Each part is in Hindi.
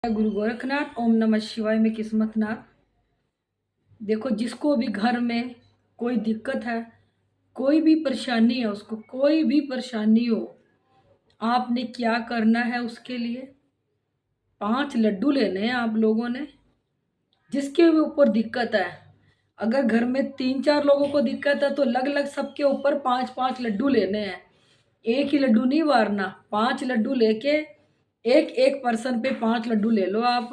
गुरु गोरखनाथ। ओम नमः शिवाय में किस्मतनाथ। देखो, जिसको भी घर में कोई दिक्कत है, कोई भी परेशानी है, उसको कोई भी परेशानी हो, आपने क्या करना है उसके लिए 5 लड्डू लेने हैं आप लोगों ने। जिसके भी ऊपर दिक्कत है, अगर घर में 3-4 लोगों को दिक्कत है तो अलग अलग सबके ऊपर 5-5 लड्डू लेने हैं। एक ही लड्डू नहीं वारना, 5 लड्डू लेके एक एक पर्सन पे 5 लड्डू ले लो आप।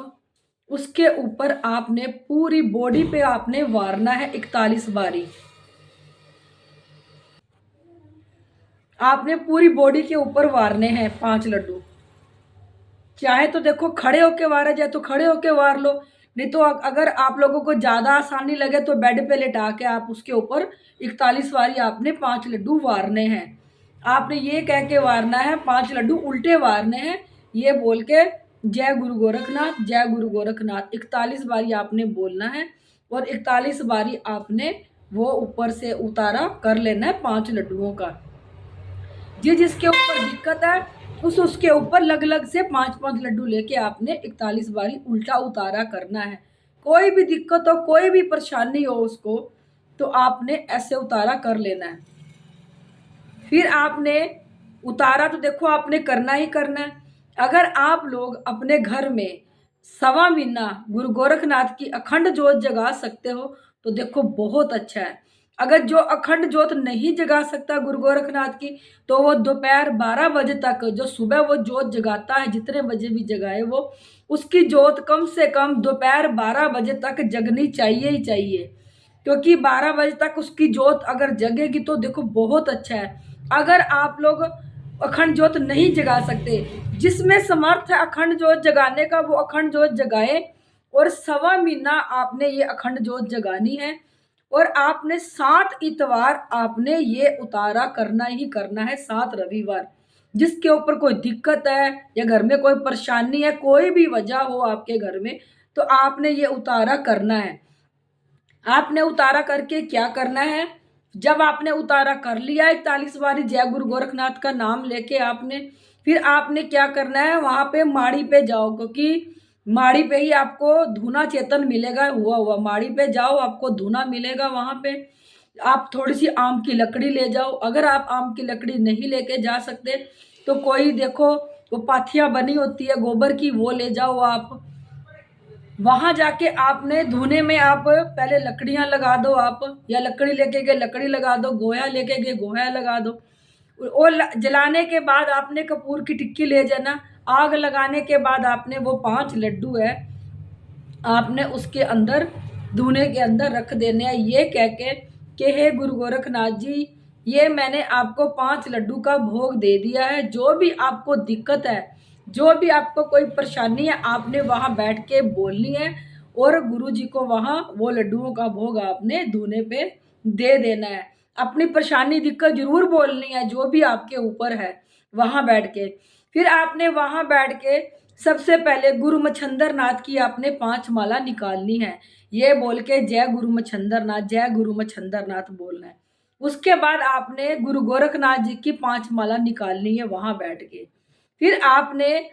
उसके ऊपर आपने पूरी बॉडी पे आपने वारना है 41 बारी। आपने पूरी बॉडी के ऊपर वारने हैं 5 लड्डू। चाहे तो देखो खड़े होके वारा जाए तो खड़े होके वार लो, नहीं तो अगर आप लोगों को ज़्यादा आसानी लगे तो बेड पे लेटा के आप उसके ऊपर 41 बारी आपने 5 लड्डू वारने हैं। आपने ये कह के वारना है, 5 लड्डू उल्टे वारने हैं, ये बोल के जय गुरु गोरखनाथ, जय गुरु गोरखनाथ 41 बारी आपने बोलना है। और 41 बारी आपने वो ऊपर से उतारा कर लेना है 5 लड्डुओं का। जिसके ऊपर दिक्कत है उसके ऊपर अलग अलग से 5-5 लड्डू लेके आपने 41 बारी उल्टा उतारा करना है। कोई भी दिक्कत हो, कोई भी परेशानी हो उसको, तो आपने ऐसे उतारा कर लेना है। फिर आपने उतारा तो देखो आपने करना ही करना है। अगर आप लोग अपने घर में 1.25 महीना गुरु गोरखनाथ की अखंड जोत जगा सकते हो तो देखो बहुत अच्छा है। अगर जो अखंड जोत नहीं जगा सकता गुरु गोरखनाथ की, तो वो दोपहर 12 बजे तक, जो सुबह वो जोत जगाता है, जितने बजे भी जगाए वो, उसकी जोत कम से कम दोपहर 12 बजे तक जगनी चाहिए ही चाहिए। क्योंकि 12 बजे तक उसकी जोत अगर जगेगी तो देखो बहुत अच्छा है। अगर आप लोग अखंड जोत नहीं जगा सकते, जिसमें समर्थ है अखंड जोत जगाने का वो अखंड जोत जगाए। और 1.25 महीना आपने ये अखंड जोत जगानी है। और आपने 7 इतवार आपने ये उतारा करना ही करना है, 7 रविवार। जिसके ऊपर कोई दिक्कत है या घर में कोई परेशानी है, कोई भी वजह हो आपके घर में, तो आपने ये उतारा करना है। आपने उतारा करके क्या करना है, जब आपने उतारा कर लिया 41 बारी जय गुरु गोरखनाथ का नाम लेके आपने, फिर आपने क्या करना है, वहां पे माड़ी पे जाओ, क्योंकि माड़ी पे ही आपको धूना चेतन मिलेगा। हुआ हुआ माड़ी पे जाओ, आपको धूना मिलेगा वहां पे। आप थोड़ी सी आम की लकड़ी ले जाओ। अगर आप आम की लकड़ी नहीं लेके जा सकते तो कोई देखो वो पाथियां बनी होती है गोबर की, वो ले जाओ आप। वहां जाके आपने धुने में आप पहले लकड़ियां लगा दो आप, या लकड़ी लेके गए लकड़ी लगा दो, गोया लेके गए गोया लगा दो। और जलाने के बाद आपने कपूर की टिक्की ले जाना। आग लगाने के बाद आपने वो 5 लड्डू है आपने उसके अंदर धुने के अंदर रख देने हैं, ये कह के कि हे गुरु गोरखनाथ जी, ये मैंने आपको 5 लड्डू का भोग दे दिया है। जो भी आपको दिक्कत है, जो भी आपको कोई परेशानी है, आपने वहां बैठ के बोलनी है। और गुरु जी को वहां वो लड्डुओं का भोग आपने धुने पे दे देना है। अपनी परेशानी दिक्कत जरूर बोलनी है, जो भी आपके ऊपर है, वहां बैठ के। फिर आपने वहां बैठ के सबसे पहले गुरु मच्छंदर नाथ की आपने 5 माला निकालनी है। ये बोल के जय गुरु मच्छंदर नाथ, जय गुरु मच्छंदर नाथ बोलना है। उसके बाद आपने गुरु गोरखनाथ जी की 5 माला निकालनी है वहां बैठ के। फिर आपने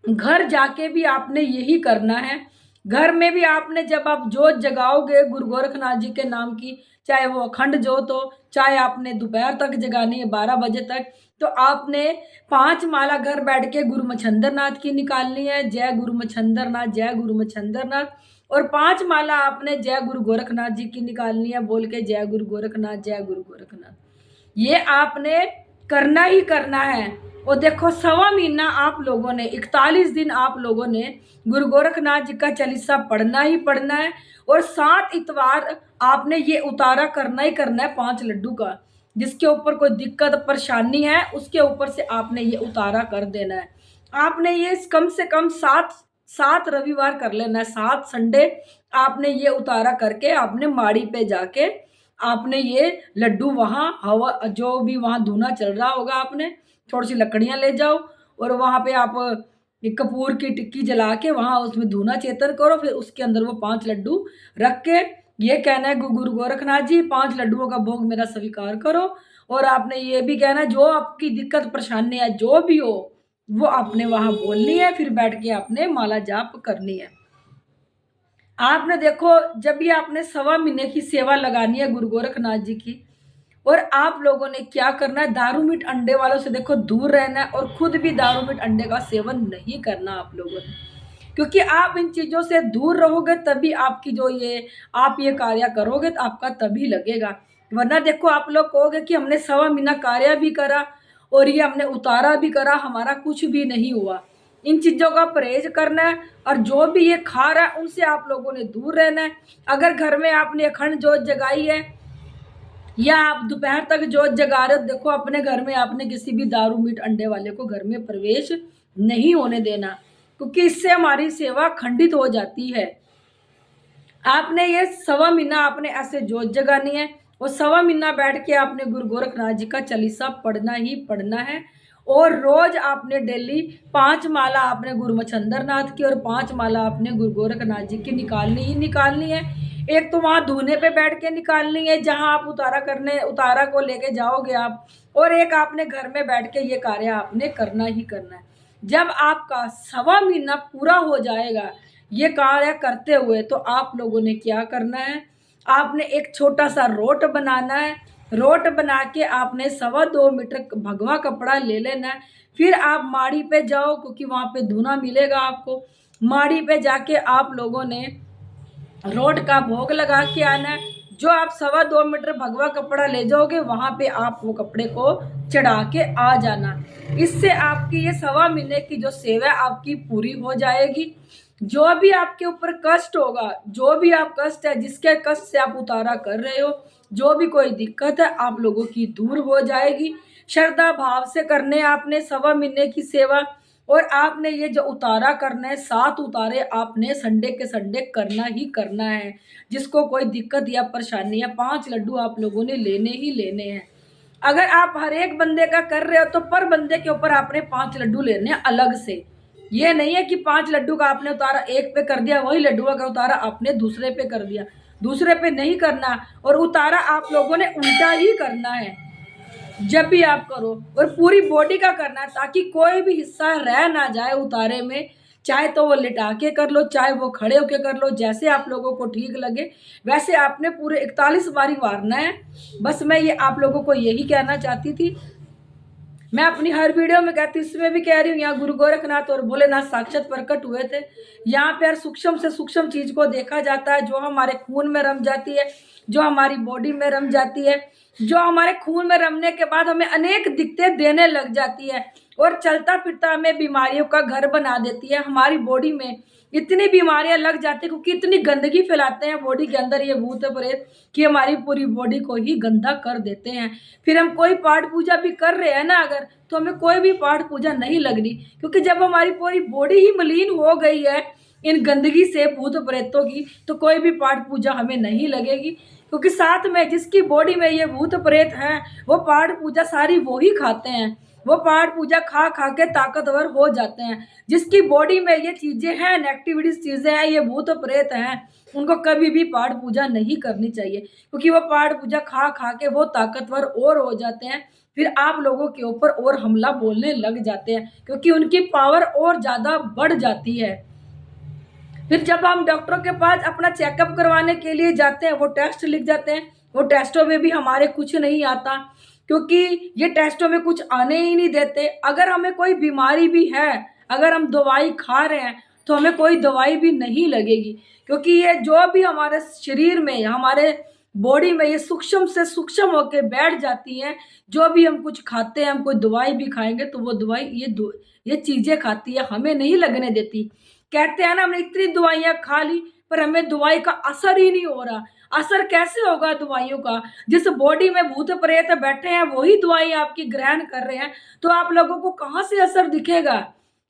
घर जाके भी आपने यही करना है। घर में भी आपने जब आप जोत जगाओगे गुरु गोरखनाथ जी के नाम की, चाहे वो अखंड जोत हो, चाहे आपने दोपहर तक जगानी है 12 बजे तक, तो आपने 5 माला घर बैठ के गुरु मच्छंदर नाथ की निकालनी है, जय गुरु मच्छंदर नाथ, जय गुरु मच्छंदर नाथ। और 5 माला आपने जय गुरु गोरखनाथ जी की निकालनी है, बोल के जय गुरु गोरखनाथ, जय गुरु गोरखनाथ। ये आपने करना ही करना है। और देखो 1.25 महीना आप लोगों ने, 41 दिन आप लोगों ने गुरु गोरखनाथ जी का चालीसा पढ़ना ही पढ़ना है। और 7 इतवार आपने ये उतारा करना ही करना है 5 लड्डू का। जिसके ऊपर कोई दिक्कत परेशानी है उसके ऊपर से आपने ये उतारा कर देना है। आपने ये कम से कम 7 रविवार कर लेना है, 7 संडे आपने ये उतारा करके आपने माड़ी पे जाके आपने ये लड्डू वहां हवा, जो भी वहां धुना चल रहा होगा, आपने थोड़ी सी लकड़ियां ले जाओ और वहां पे आप एक कपूर की टिक्की जला के वहां उसमें धुना चेतन करो। फिर उसके अंदर वो 5 लड्डू रख के ये कहना है गुरु गोरखनाथ जी 5 लड्डुओं का भोग मेरा स्वीकार करो। और आपने ये भी कहना है जो आपकी दिक्कत परेशानी है जो भी हो, वो आपने वहां बोलनी है, फिर बैठ के आपने माला जाप करनी है। आपने देखो, जब भी आपने 1.25 महीने की सेवा लगानी है गुरु गोरखनाथ जी की, और आप लोगों ने क्या करना है, दारू मीट अंडे वालों से देखो दूर रहना है, और खुद भी दारू मीट अंडे का सेवन नहीं करना आप लोगों ने। क्योंकि आप इन चीजों से दूर रहोगे तभी आपकी जो ये आप ये कार्य करोगे तो आपका तभी लगेगा। वरना देखो, आप लोग कहोगे कि हमने 1.25 महीना कार्य भी करा और ये हमने उतारा भी करा, हमारा कुछ भी नहीं हुआ। इन चीजों का परहेज करना है, और जो भी ये खा रहा है उनसे आप लोगों ने दूर रहना है। अगर घर में आपने अखंड जोत जगाई है, या आप दोपहर तक जोत जगा रहे हो, देखो अपने घर में आपने किसी भी दारू मीट अंडे वाले को घर में प्रवेश नहीं होने देना, क्योंकि इससे हमारी सेवा खंडित हो जाती है। आपने ये 1.25 महीना आपने ऐसे जोत जगानी है, और 1.25 महीना बैठ के आपने गुरु गोरखनाथ जी का चालीसा पढ़ना ही पढ़ना है। और रोज आपने डेली 5 माला आपने गुरु मच्छंदर नाथ की और 5 माला आपने गुरु गोरखनाथ जी की निकालनी ही निकालनी है। एक तो वहां धूने पे बैठ के निकालनी है, जहां आप उतारा को लेके जाओगे आप, और एक आपने घर में बैठ के ये कार्य आपने करना ही करना है। जब आपका 1.25 महीना पूरा हो जाएगा ये कार्य करते हुए, तो आप लोगों ने क्या करना है, आपने एक छोटा सा रोट बनाना है। रोट बना के आपने 2.25 मीटर भगवा कपड़ा ले लेना है। फिर आप माड़ी पे जाओ, क्योंकि वहां पे धुना मिलेगा आपको। माड़ी पे जाके आप लोगों ने रोट का भोग लगा के आना है। जो आप 2.25 मीटर भगवा कपड़ा ले जाओगे, वहां पे आप वो कपड़े को चढ़ा के आ जाना। इससे आपकी ये 1.25 महीने की जो सेवा आपकी पूरी हो जाएगी। जो भी आपके ऊपर कष्ट होगा, जो भी आप कष्ट है, जिसके कष्ट से आप उतारा कर रहे हो, जो भी कोई दिक्कत है, आप लोगों की दूर हो जाएगी। श्रद्धा भाव से करने आपने 1.25 महीने की सेवा, और आपने ये जो उतारा करना है, 7 उतारे आपने संडे के संडे करना ही करना है। जिसको कोई दिक्कत या परेशानी है, 5 लड्डू आप लोगों ने लेने ही लेने हैं। अगर आप हर एक बंदे का कर रहे हो, तो पर बंदे के ऊपर आपने 5 लड्डू लेने हैं अलग से। ये नहीं है कि 5 लड्डू का आपने उतारा एक पे कर दिया, वही लड्डुआ का उतारा आपने दूसरे पे कर दिया। दूसरे पे नहीं करना, और उतारा आप लोगों ने उल्टा ही करना है जब भी आप करो, और पूरी बॉडी का करना है, ताकि कोई भी हिस्सा रह ना जाए उतारे में। चाहे तो वो लिटा के कर लो, चाहे वो खड़े होके कर लो, जैसे आप लोगों को ठीक लगे वैसे आपने पूरे 41 बारी वारना है। बस मैं ये आप लोगों को यही कहना चाहती थी। मैं अपनी हर वीडियो में कहती हूँ, इसमें भी कह रही हूँ, यहाँ गुरु गोरखनाथ और भोलेनाथ साक्षात प्रकट हुए थे। यहाँ पे हर सूक्ष्म से सूक्ष्म चीज को देखा जाता है, जो हमारे खून में रम जाती है, जो हमारी बॉडी में रम जाती है, जो हमारे खून में रमने के बाद हमें अनेक दिक्कतें देने लग जाती है, और चलता फिरता हमें बीमारियों का घर बना देती है। हमारी बॉडी में इतनी बीमारियां लग जाती है, क्योंकि इतनी गंदगी फैलाते हैं बॉडी के अंदर ये भूत प्रेत, कि हमारी पूरी बॉडी को ही गंदा कर देते हैं। फिर हम कोई पाठ पूजा भी कर रहे हैं ना अगर, तो हमें कोई भी पाठ पूजा नहीं लग रही, क्योंकि जब हमारी पूरी बॉडी ही मलिन हो गई है इन गंदगी से, भूत प्रेतों की, तो कोई भी पाठ पूजा हमें नहीं लगेगी। क्योंकि साथ में जिसकी बॉडी में ये भूत प्रेत हैं, वो पाठ पूजा सारी वो ही खाते हैं। वो पाठ पूजा खा खा के ताकतवर हो जाते हैं। जिसकी बॉडी में ये चीजें हैं, नेगेटिविटी चीजें हैं, ये भूत प्रेत हैं, उनको कभी भी पाठ पूजा नहीं करनी चाहिए, क्योंकि वो पाठ पूजा खा खा के वो ताकतवर और हो जाते हैं। फिर आप लोगों के ऊपर और हमला बोलने लग जाते हैं, क्योंकि उनकी पावर और ज्यादा बढ़ जाती है। फिर जब हम डॉक्टरों के पास अपना चेकअप करवाने के लिए जाते हैं, वो टेस्ट लिख जाते हैं, वो टेस्टों में भी हमारे कुछ नहीं आता, क्योंकि ये टेस्टों में कुछ आने ही नहीं देते। अगर हमें कोई बीमारी भी है, अगर हम दवाई खा रहे हैं, तो हमें कोई दवाई भी नहीं लगेगी, क्योंकि ये जो भी हमारे शरीर में, हमारे बॉडी में ये सूक्ष्म से सूक्ष्म होके बैठ जाती हैं। जो भी हम कुछ खाते हैं, हम कोई दवाई भी खाएंगे, तो वो दवाई ये चीजें खाती है, हमें नहीं लगने देती। कहते हैं ना, हमने इतनी दवाइयां खा ली पर हमें दवाई का असर ही नहीं हो रहा। असर कैसे होगा दवाइयों का? जिस बॉडी में भूत प्रेत बैठे हैं वही दवाई आपकी ग्रहण कर रहे हैं, तो आप लोगों को कहाँ से असर दिखेगा?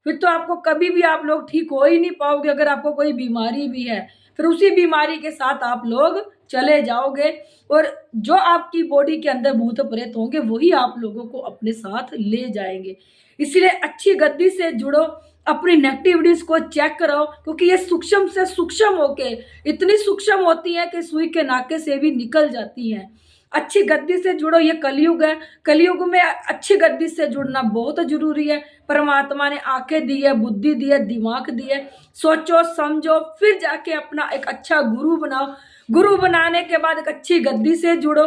फिर तो आपको कभी भी आप लोग ठीक हो ही नहीं पाओगे। अगर आपको कोई बीमारी भी है, फिर उसी बीमारी के साथ आप लोग चले जाओगे, और जो आपकी बॉडी के अंदर भूत प्रेत होंगे वही आप लोगों को अपने साथ ले जाएंगे। इसलिए अच्छी गद्दी से जुड़ो, अपनी नेगेटिविटीज को चेक करो, क्योंकि ये सूक्ष्म से सूक्ष्म होके इतनी सूक्ष्म होती है कि सुई के नाके से भी निकल जाती हैं। अच्छी गद्दी से जुड़ो, ये कलयुग है। कलयुग में अच्छी गद्दी से जुड़ना बहुत जरूरी है। परमात्मा ने आंखें दी है, बुद्धि दी है, दिमाग दी है, सोचो समझो फिर जाके अपना एक अच्छा गुरु बनाओ। गुरु बनाने के बाद एक अच्छी गद्दी से जुड़ो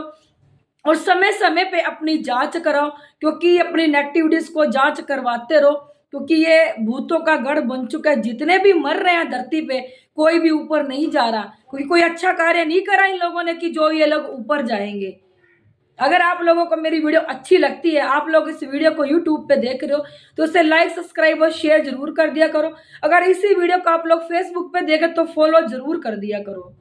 और समय समय पे अपनी जांच कराओ, क्योंकि अपनी नेगेटिविटीज को जांच करवाते रहो, क्योंकि ये भूतों का गढ़ बन चुका है। जितने भी मर रहे हैं धरती पे, कोई भी ऊपर नहीं जा रहा, क्योंकि कोई अच्छा कार्य नहीं करा इन लोगों ने कि जो ये लोग ऊपर जाएंगे। अगर आप लोगों को मेरी वीडियो अच्छी लगती है, आप लोग इस वीडियो को यूट्यूब पे देख रहे हो, तो इसे लाइक सब्सक्राइब और शेयर जरूर कर दिया करो। अगर इसी वीडियो को आप लोग फेसबुक पे देखें तो फॉलो जरूर कर दिया करो।